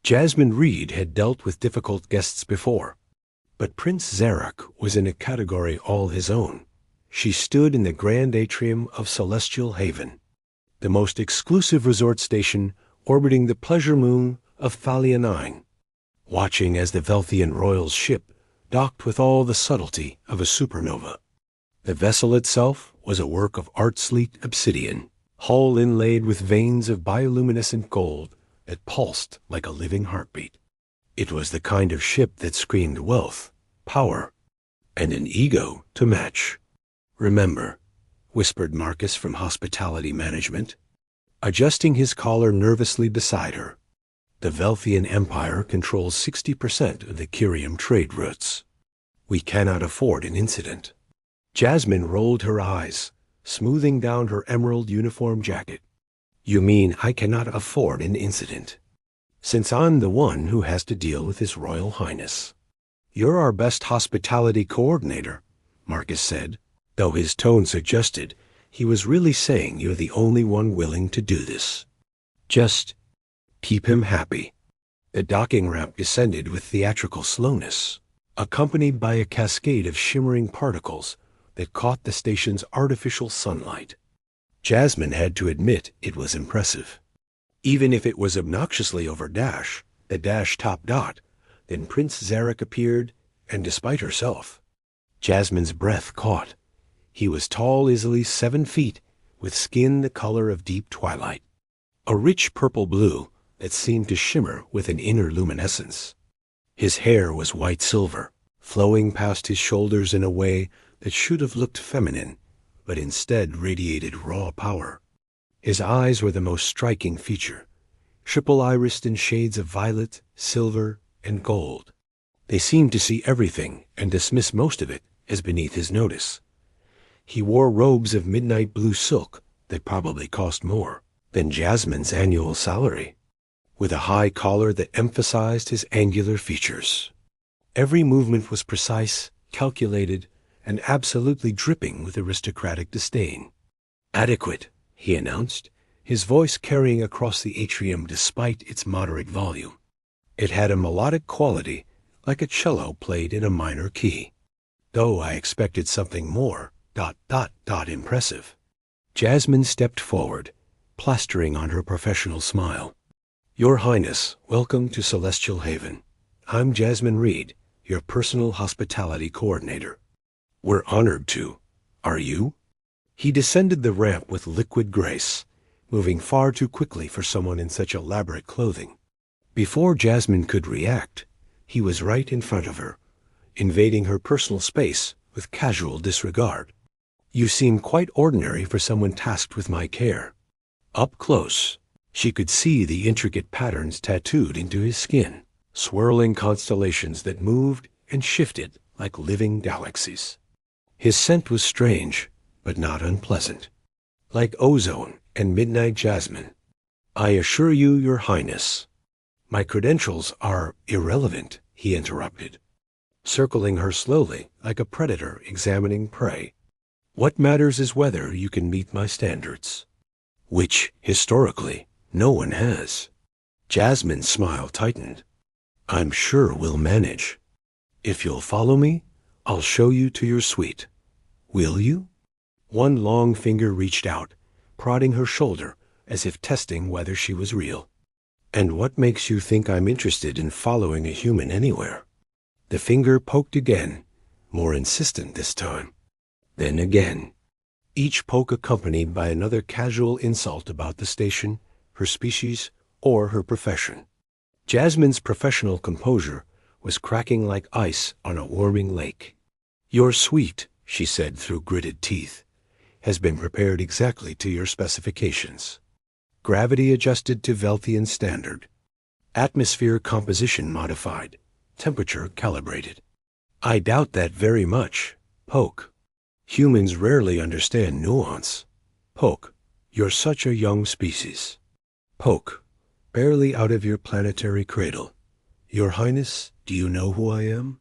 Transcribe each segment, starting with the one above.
Jasmine Reed had dealt with difficult guests before, but Prince Zarek was in a category all his own. She stood in the grand atrium of Celestial Haven, the most exclusive resort station orbiting the pleasure moon of Thalia 9, watching as the Velthian royal's ship docked with all the subtlety of a supernova. The vessel itself was a work of art-sleeked obsidian, hull inlaid with veins of bioluminescent gold that pulsed like a living heartbeat. It was the kind of ship that screamed wealth, power, and an ego to match. "Remember," whispered Marcus from hospitality management, adjusting his collar nervously beside her, "the Velthian Empire controls 60% of the Kyrium trade routes. We cannot afford an incident." Jasmine rolled her eyes, smoothing down her emerald uniform jacket. "You mean I cannot afford an incident, since I'm the one who has to deal with His Royal Highness?" "You're our best hospitality coordinator," Marcus said, though his tone suggested he was really saying you're the only one willing to do this. "Just keep him happy." The docking ramp descended with theatrical slowness, accompanied by a cascade of shimmering particles that caught the station's artificial sunlight. Jasmine had to admit it was impressive. Even if it was obnoxiously over the dash top dot, then Prince Zarek appeared, and despite herself, Jasmine's breath caught. He was tall, easily 7 feet, with skin the color of deep twilight, a rich purple-blue that seemed to shimmer with an inner luminescence. His hair was white silver, flowing past his shoulders in a way that should have looked feminine, but instead radiated raw power. His eyes were the most striking feature, triple-irised in shades of violet, silver, and gold. They seemed to see everything and dismiss most of it as beneath his notice. He wore robes of midnight blue silk that probably cost more than Jasmine's annual salary, with a high collar that emphasized his angular features. Every movement was precise, calculated, and absolutely dripping with aristocratic disdain. "Adequate," he announced, his voice carrying across the atrium despite its moderate volume. It had a melodic quality, like a cello played in a minor key. "Though I expected something more, impressive." Jasmine stepped forward, plastering on her professional smile. "Your Highness, welcome to Celestial Haven. I'm Jasmine Reed, your personal hospitality coordinator." "We're honored to. Are you?" He descended the ramp with liquid grace, moving far too quickly for someone in such elaborate clothing. Before Jasmine could react, he was right in front of her, invading her personal space with casual disregard. "You seem quite ordinary for someone tasked with my care." Up close, she could see the intricate patterns tattooed into his skin, swirling constellations that moved and shifted like living galaxies. His scent was strange, but not unpleasant, like ozone and midnight jasmine. "I assure you, Your Highness." "My credentials are irrelevant," he interrupted, circling her slowly like a predator examining prey. "What matters is whether you can meet my standards, which, historically, no one has." Jasmine's smile tightened. "I'm sure we'll manage. If you'll follow me, I'll show you to your suite. Will you?" One long finger reached out, prodding her shoulder as if testing whether she was real. "And what makes you think I'm interested in following a human anywhere?" The finger poked again, more insistent this time. Then again, each poke accompanied by another casual insult about the station, her species, or her profession. Jasmine's professional composure was cracking like ice on a warming lake. "Your suite," she said through gritted teeth, "has been prepared exactly to your specifications. Gravity adjusted to Velthian standard. Atmosphere composition modified. Temperature calibrated." "I doubt that very much." Poke. "Humans rarely understand nuance." Poke. "You're such a young species." Poke. "Barely out of your planetary cradle. Your Highness, do you know who I am?"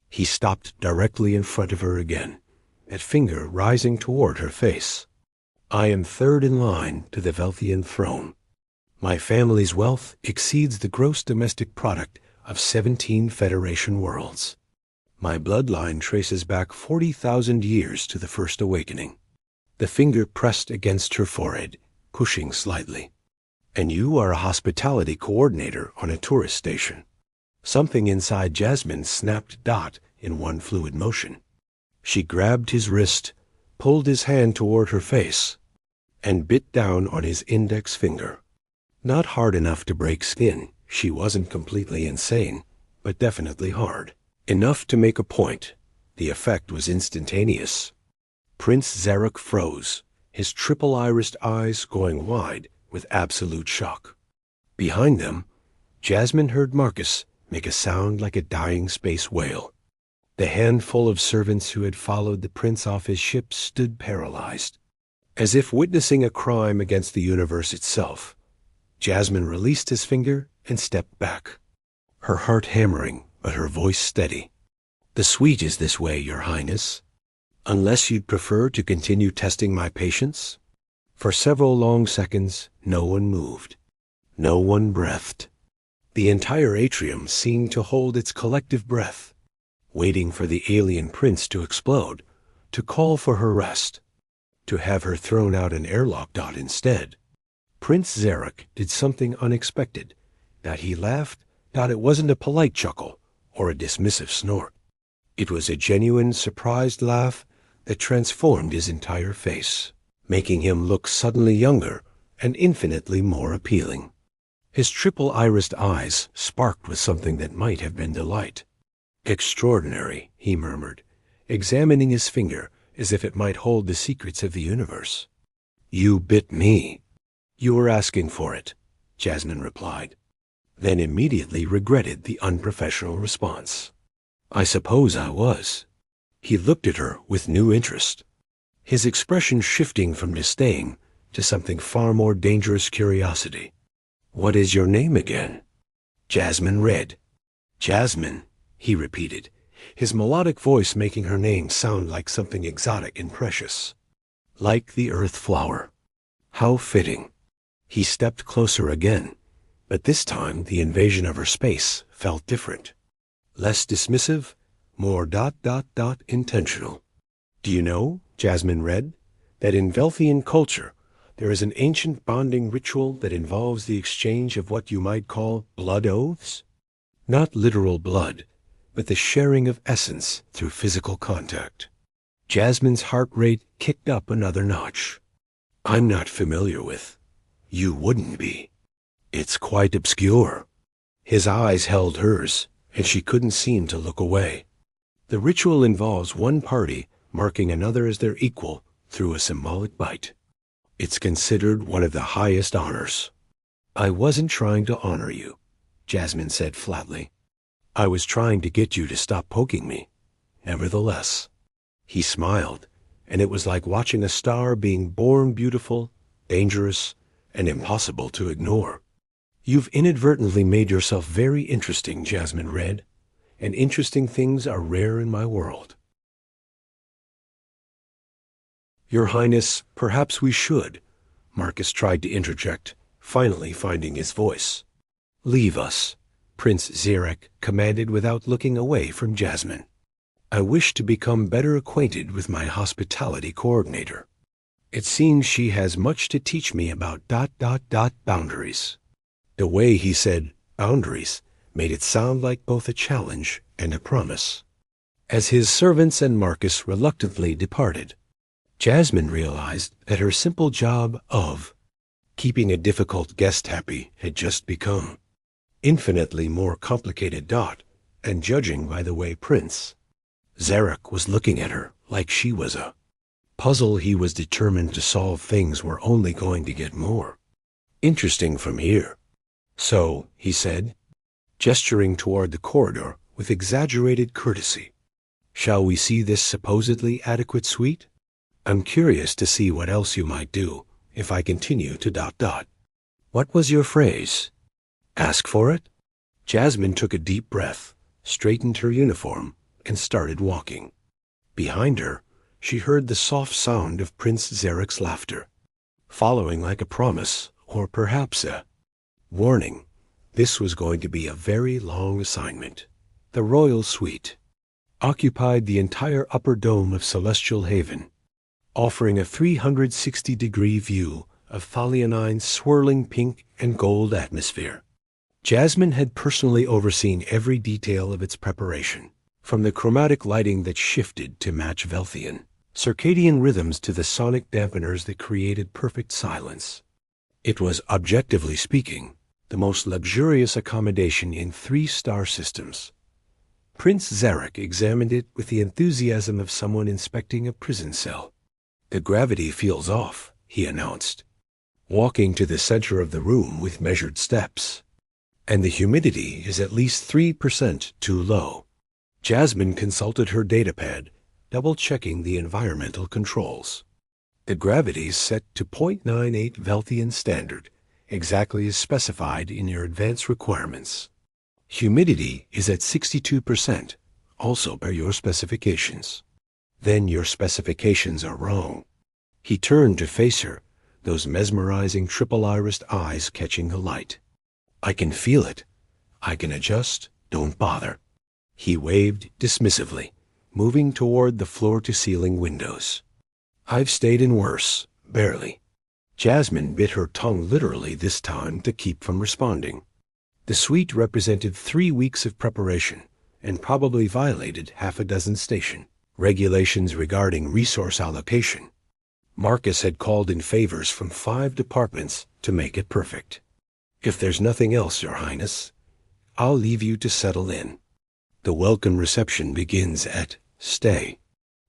He stopped directly in front of her again, that finger rising toward her face. "I am third in line to the Velthian throne. My family's wealth exceeds the gross domestic product of 17 Federation worlds. My bloodline traces back 40,000 years to the First Awakening. The finger pressed against her forehead, pushing slightly. And you are a hospitality coordinator on a tourist station. Something inside Jasmine snapped Dot in one fluid motion. She grabbed his wrist, pulled his hand toward her face, and bit down on his index finger. Not hard enough to break skin. She wasn't completely insane, but definitely hard. Enough to make a point. The effect was instantaneous. Prince Zarek froze, his triple-irised eyes going wide with absolute shock. Behind them, Jasmine heard Marcus make a sound like a dying space whale. The handful of servants who had followed the prince off his ship stood paralyzed, as if witnessing a crime against the universe itself. Jasmine released his finger and stepped back, her heart hammering, but her voice steady. "The suite is this way, Your Highness. Unless you'd prefer to continue testing my patience?" For several long seconds, no one moved. No one breathed. The entire atrium seemed to hold its collective breath, waiting for the alien prince to explode, to call for her rest, to have her thrown out an airlock dot instead. Prince Zarek did something unexpected. That he laughed, that it wasn't a polite chuckle or a dismissive snort. It was a genuine, surprised laugh that transformed his entire face, making him look suddenly younger and infinitely more appealing. His triple-irised eyes sparked with something that might have been delight. "Extraordinary," he murmured, examining his finger as if it might hold the secrets of the universe. "You bit me." "You were asking for it," Jasmine replied, then immediately regretted the unprofessional response. "I suppose I was." He looked at her with new interest, his expression shifting from disdain to something far more dangerous curiosity. "What is your name again?" Jasmine read. "Jasmine," he repeated, his melodic voice making her name sound like something exotic and precious. "Like the earth flower. How fitting." He stepped closer again, but this time the invasion of her space felt different. Less dismissive, more ... intentional. "Do you know," Jasmine read, "that in Velthian culture there is an ancient bonding ritual that involves the exchange of what you might call blood oaths? Not literal blood, but the sharing of essence through physical contact." Jasmine's heart rate kicked up another notch. "I'm not familiar with." "You wouldn't be. It's quite obscure." His eyes held hers, and she couldn't seem to look away. "The ritual involves one party marking another as their equal through a symbolic bite. It's considered one of the highest honors." "I wasn't trying to honor you," Jasmine said flatly. "I was trying to get you to stop poking me. Nevertheless." He smiled, and it was like watching a star being born beautiful, dangerous, and impossible to ignore. "You've inadvertently made yourself very interesting," Jasmine read, "and interesting things are rare in my world." "Your Highness, perhaps we should," Marcus tried to interject, finally finding his voice. "Leave us," Prince Zarek commanded without looking away from Jasmine. "I wish to become better acquainted with my hospitality coordinator. It seems she has much to teach me about ... boundaries." The way he said boundaries made it sound like both a challenge and a promise. As his servants and Marcus reluctantly departed, Jasmine realized that her simple job of keeping a difficult guest happy had just become infinitely more complicated. And judging by the way Prince Zarek was looking at her like she was a puzzle he was determined to solve, things were only going to get more interesting from here. "So," he said, gesturing toward the corridor with exaggerated courtesy, "shall we see this supposedly adequate suite? I'm curious to see what else you might do if I continue to ... What was your phrase? Ask for it?" Jasmine took a deep breath, straightened her uniform, and started walking. Behind her, she heard the soft sound of Prince Zarek's laughter, following like a promise, or perhaps a Warning, this was going to be a very long assignment. The royal suite occupied the entire upper dome of Celestial Haven, offering a 360-degree view of Thalianine's swirling pink and gold atmosphere. Jasmine had personally overseen every detail of its preparation, from the chromatic lighting that shifted to match Velthian circadian rhythms to the sonic dampeners that created perfect silence. It was, objectively speaking, the most luxurious accommodation in 3 star systems. Prince Zarek examined it with the enthusiasm of someone inspecting a prison cell. "The gravity feels off," he announced, walking to the center of the room with measured steps. "And the humidity is at least 3% too low." Jasmine consulted her datapad, double-checking the environmental controls. "The gravity's set to 0.98 Velthian standard, exactly as specified in your advance requirements. Humidity is at 62%, also per your specifications." "Then your specifications are wrong." He turned to face her, those mesmerizing triple-irised eyes catching the light. "I can feel it. I can adjust. Don't bother." He waved dismissively, moving toward the floor-to-ceiling windows. "I've stayed in worse, barely." Jasmine bit her tongue literally this time to keep from responding. The suite represented 3 weeks of preparation and probably violated half a dozen station regulations regarding resource allocation. Marcus had called in favors from 5 departments to make it perfect. "If there's nothing else, Your Highness, I'll leave you to settle in. The welcome reception begins at stay."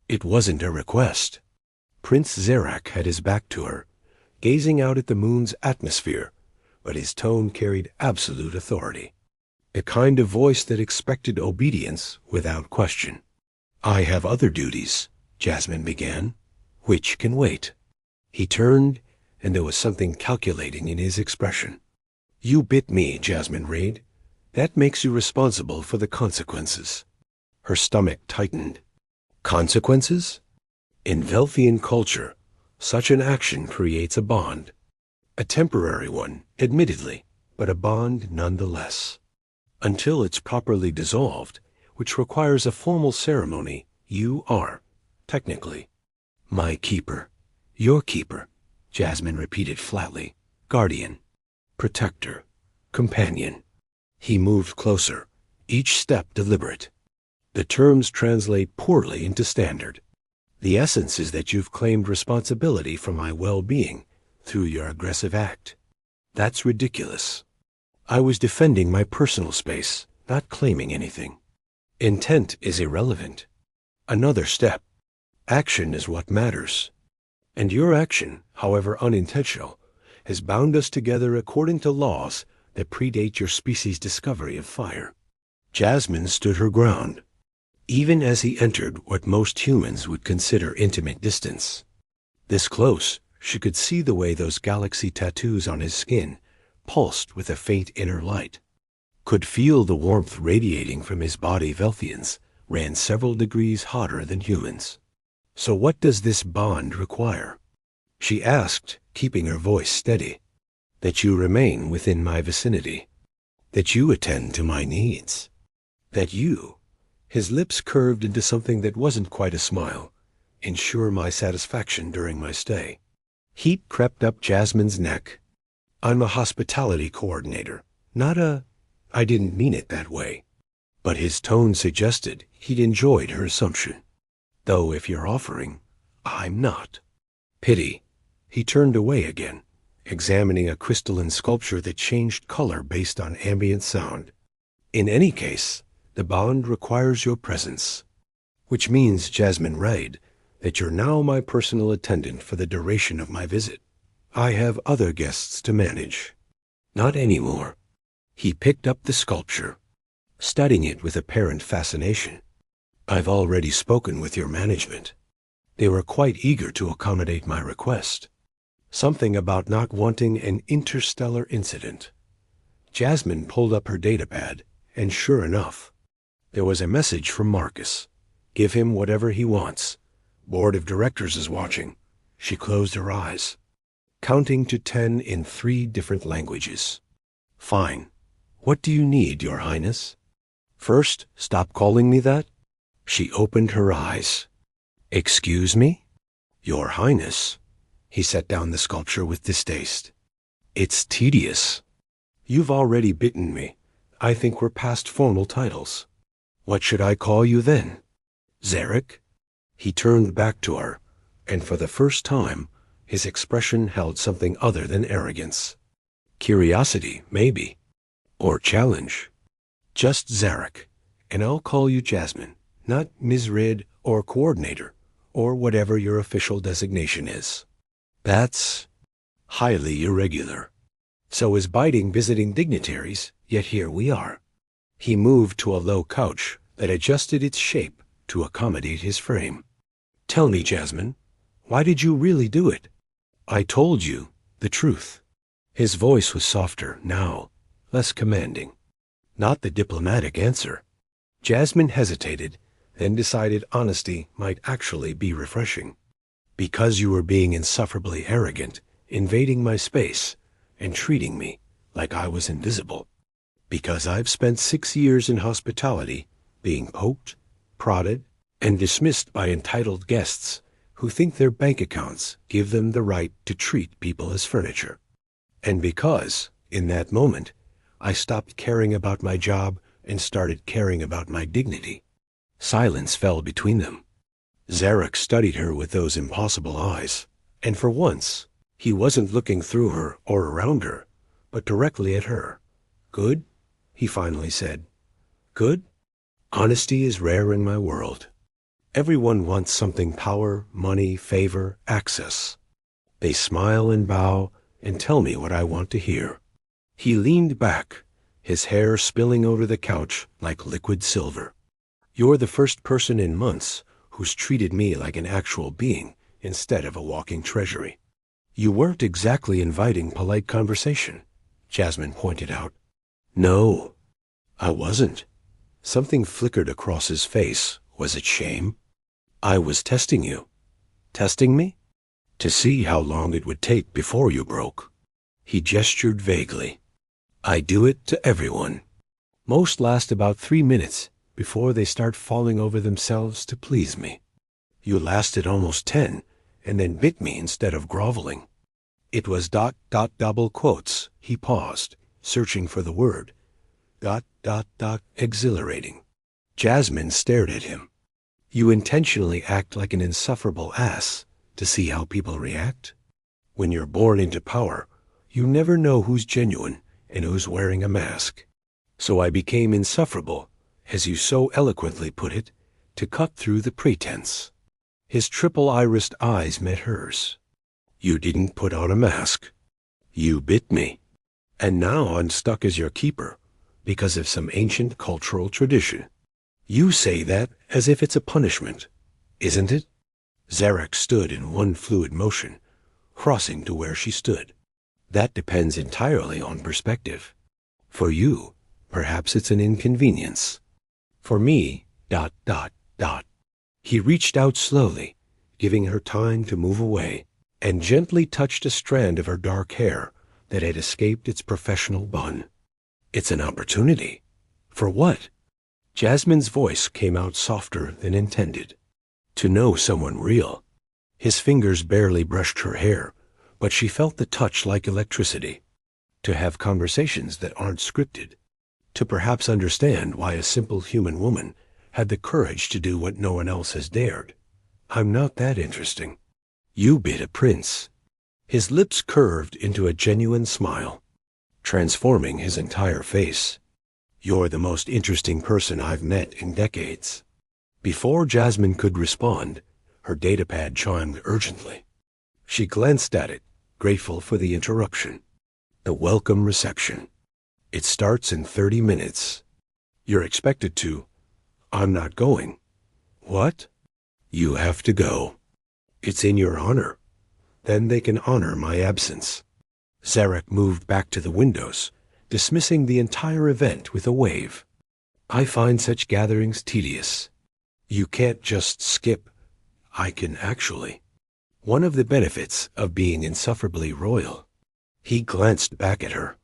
It wasn't a request. Prince Zarak had his back to her, gazing out at the moon's atmosphere, but his tone carried absolute authority. The kind of voice that expected obedience without question. "I have other duties," Jasmine began, "which can wait." He turned, and there was something calculating in his expression. "You bit me, Jasmine Reed. That makes you responsible for the consequences." Her stomach tightened. Consequences? In Velthian culture, such an action creates a bond. A temporary one, admittedly, but a bond nonetheless. Until it's properly dissolved, which requires a formal ceremony, you are, technically, my keeper. Your keeper, Jasmine repeated flatly. Guardian, protector, companion. He moved closer, each step deliberate. The terms translate poorly into standard. The essence is that you've claimed responsibility for my well-being through your aggressive act. That's ridiculous. I was defending my personal space, not claiming anything. Intent is irrelevant. Another step. Action is what matters. And your action, however unintentional, has bound us together according to laws that predate your species' discovery of fire. Jasmine stood her ground, even as he entered what most humans would consider intimate distance. This close, she could see the way those galaxy tattoos on his skin pulsed with a faint inner light, could feel the warmth radiating from his body. Velthians ran several degrees hotter than humans. "So what does this bond require?" she asked, keeping her voice steady. "That you remain within my vicinity. That you attend to my needs. That you," his lips curved into something that wasn't quite a smile, "ensure my satisfaction during my stay." Heat crept up Jasmine's neck. "I'm a hospitality coordinator, not a—" "I didn't mean it that way." But his tone suggested he'd enjoyed her assumption. "Though if you're offering, I'm not." "Pity." He turned away again, examining a crystalline sculpture that changed color based on ambient sound. "In any case, the bond requires your presence. Which means, Jasmine Reid, that you're now my personal attendant for the duration of my visit. I have other guests to manage." "Not anymore." He picked up the sculpture, studying it with apparent fascination. "I've already spoken with your management. They were quite eager to accommodate my request. Something about not wanting an interstellar incident." Jasmine pulled up her datapad, and sure enough, there was a message from Marcus. "Give him whatever he wants. Board of Directors is watching." She closed her eyes, counting to 10 in 3 different languages. Fine. What do you need, Your Highness? First, stop calling me that. She opened her eyes. Excuse me? Your Highness. He set down the sculpture with distaste. It's tedious. You've already bitten me. I think we're past formal titles. What should I call you then? Zarek? He turned back to her, and for the first time, his expression held something other than arrogance. Curiosity, maybe. Or challenge. Just Zarek, and I'll call you Jasmine, not Ms. Rid or Coordinator, or whatever your official designation is. That's highly irregular. So is biting visiting dignitaries, yet here we are. He moved to a low couch that adjusted its shape to accommodate his frame. Tell me, Jasmine, why did you really do it? I told you the truth. His voice was softer now, less commanding. Not the diplomatic answer. Jasmine hesitated, then decided honesty might actually be refreshing. Because you were being insufferably arrogant, invading my space, and treating me like I was invisible. Because I've spent 6 years in hospitality, being poked, prodded, and dismissed by entitled guests who think their bank accounts give them the right to treat people as furniture. And because, in that moment, I stopped caring about my job and started caring about my dignity. Silence fell between them. Zarek studied her with those impossible eyes, and for once, he wasn't looking through her or around her, but directly at her. Good? He finally said. Good? Honesty is rare in my world. Everyone wants something: power, money, favor, access. They smile and bow and tell me what I want to hear. He leaned back, his hair spilling over the couch like liquid silver. You're the first person in months who's treated me like an actual being instead of a walking treasury. You weren't exactly inviting polite conversation, Jasmine pointed out. No, I wasn't. Something flickered across his face. Was it shame? I was testing you. Testing me? To see how long it would take before you broke. He gestured vaguely. I do it to everyone. Most last about 3 minutes before they start falling over themselves to please me. You lasted almost 10 and then bit me instead of groveling. It was ... double quotes. He paused, searching for the word. ... exhilarating. Jasmine stared at him. You intentionally act like an insufferable ass to see how people react? When you're born into power, you never know who's genuine and who's wearing a mask. So I became insufferable, as you so eloquently put it, to cut through the pretense. His triple-irised eyes met hers. You didn't put on a mask. You bit me. And now I'm stuck as your keeper, because of some ancient cultural tradition. You say that as if it's a punishment, isn't it? Zarek stood in one fluid motion, crossing to where she stood. That depends entirely on perspective. For you, perhaps it's an inconvenience. For me, ... He reached out slowly, giving her time to move away, and gently touched a strand of her dark hair that had escaped its professional bun. It's an opportunity. For what? Jasmine's voice came out softer than intended. To know someone real. His fingers barely brushed her hair, but she felt the touch like electricity. To have conversations that aren't scripted. To perhaps understand why a simple human woman had the courage to do what no one else has dared. I'm not that interesting. You bit a prince. His lips curved into a genuine smile, transforming his entire face. You're the most interesting person I've met in decades. Before Jasmine could respond, her datapad chimed urgently. She glanced at it, grateful for the interruption. The welcome reception. It starts in 30 minutes. You're expected to. I'm not going. What? You have to go. It's in your honor. Then they can honor my absence. Zarek moved back to the windows, dismissing the entire event with a wave. I find such gatherings tedious. You can't just skip. I can actually. One of the benefits of being insufferably royal. He glanced back at her.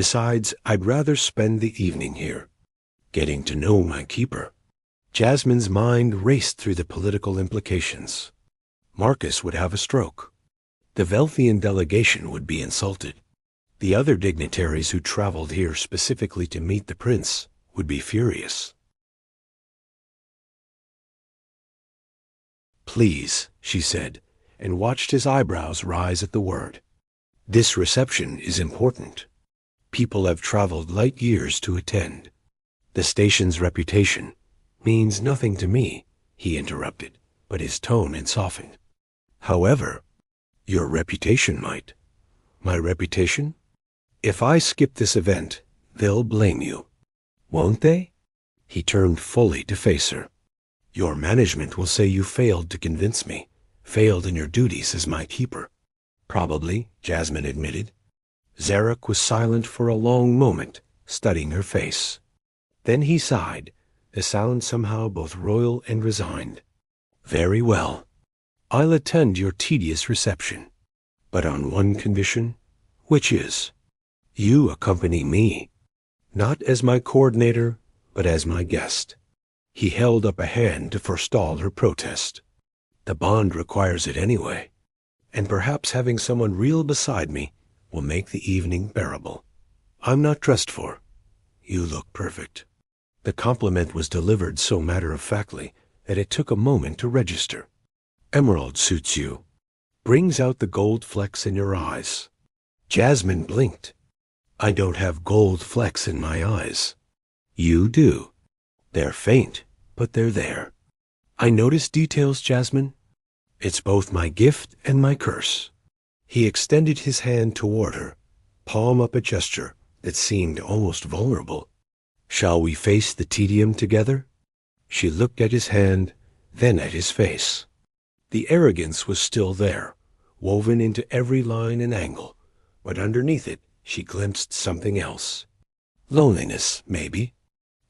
Besides, I'd rather spend the evening here, getting to know my keeper. Jasmine's mind raced through the political implications. Marcus would have a stroke. The Velthian delegation would be insulted. The other dignitaries who traveled here specifically to meet the prince would be furious. "Please," she said, and watched his eyebrows rise at the word. "This reception is important. People have traveled light years to attend. The station's reputation means nothing to me," he interrupted, but his tone had softened. "However, your reputation might." "My reputation? If I skip this event, they'll blame you. Won't they?" He turned fully to face her. "Your management will say you failed to convince me, failed in your duties as my keeper." "Probably," Jasmine admitted. Zarek was silent for a long moment, studying her face. Then he sighed, the sound somehow both royal and resigned. "Very well. I'll attend your tedious reception, but on one condition, which is, you accompany me, not as my coordinator, but as my guest." He held up a hand to forestall her protest. "The bond requires it anyway, and perhaps having someone real beside me will make the evening bearable. I'm not dressed for. You look perfect." The compliment was delivered so matter-of-factly that it took a moment to register. "Emerald suits you. Brings out the gold flecks in your eyes." Jasmine blinked. "I don't have gold flecks in my eyes." "You do. They're faint, but they're there. I notice details, Jasmine. It's both my gift and my curse." He extended his hand toward her, palm up, a gesture that seemed almost vulnerable. "Shall we face the tedium together?" She looked at his hand, then at his face. The arrogance was still there, woven into every line and angle, but underneath it she glimpsed something else. Loneliness, maybe,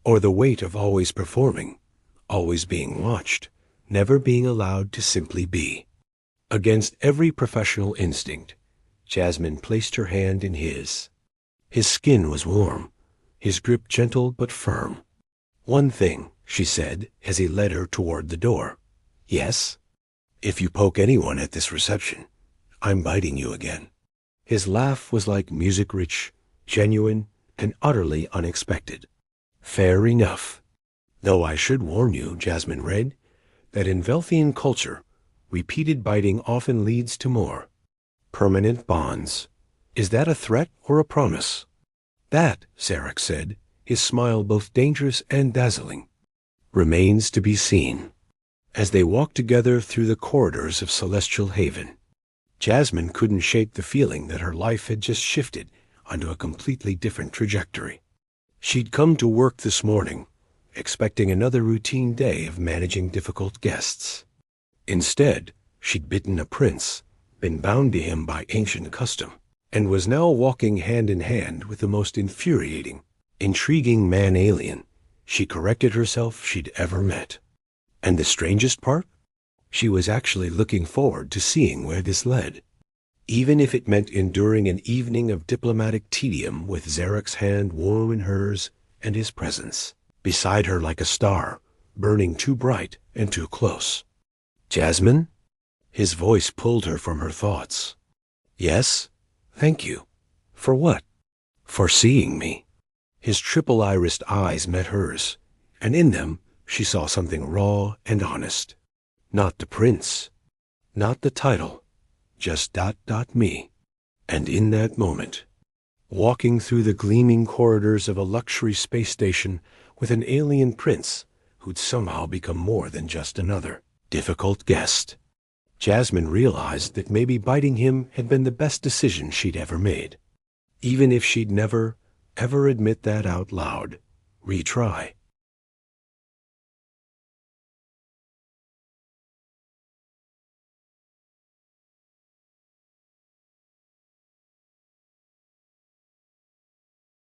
or the weight of always performing, always being watched, never being allowed to simply be. Against every professional instinct, Jasmine placed her hand in his. His skin was warm, his grip gentle but firm. "One thing," she said as he led her toward the door. "Yes? If you poke anyone at this reception, I'm biting you again." His laugh was like music-rich, genuine, and utterly unexpected. "Fair enough. Though I should warn you," Jasmine read, "that in Velthian culture, repeated biting often leads to more permanent bonds. Is that a threat or a promise?" "That," Zarek said, his smile both dangerous and dazzling, "remains to be seen." As they walked together through the corridors of Celestial Haven, Jasmine couldn't shake the feeling that her life had just shifted onto a completely different trajectory. She'd come to work this morning, expecting another routine day of managing difficult guests. Instead, she'd bitten a prince, been bound to him by ancient custom, and was now walking hand in hand with the most infuriating, intriguing man-alien, she corrected herself, she'd ever met. And the strangest part? She was actually looking forward to seeing where this led, even if it meant enduring an evening of diplomatic tedium with Zarek's hand warm in hers and his presence beside her like a star, burning too bright and too close. "Jasmine?" His voice pulled her from her thoughts. "Yes? Thank you. For what?" "For seeing me." His triple-irised eyes met hers, and in them she saw something raw and honest. Not the prince, not the title, just ... me. And in that moment, walking through the gleaming corridors of a luxury space station with an alien prince who'd somehow become more than just another difficult guest, Jasmine realized that maybe biting him had been the best decision she'd ever made, even if she'd never, ever admit that out loud, retry.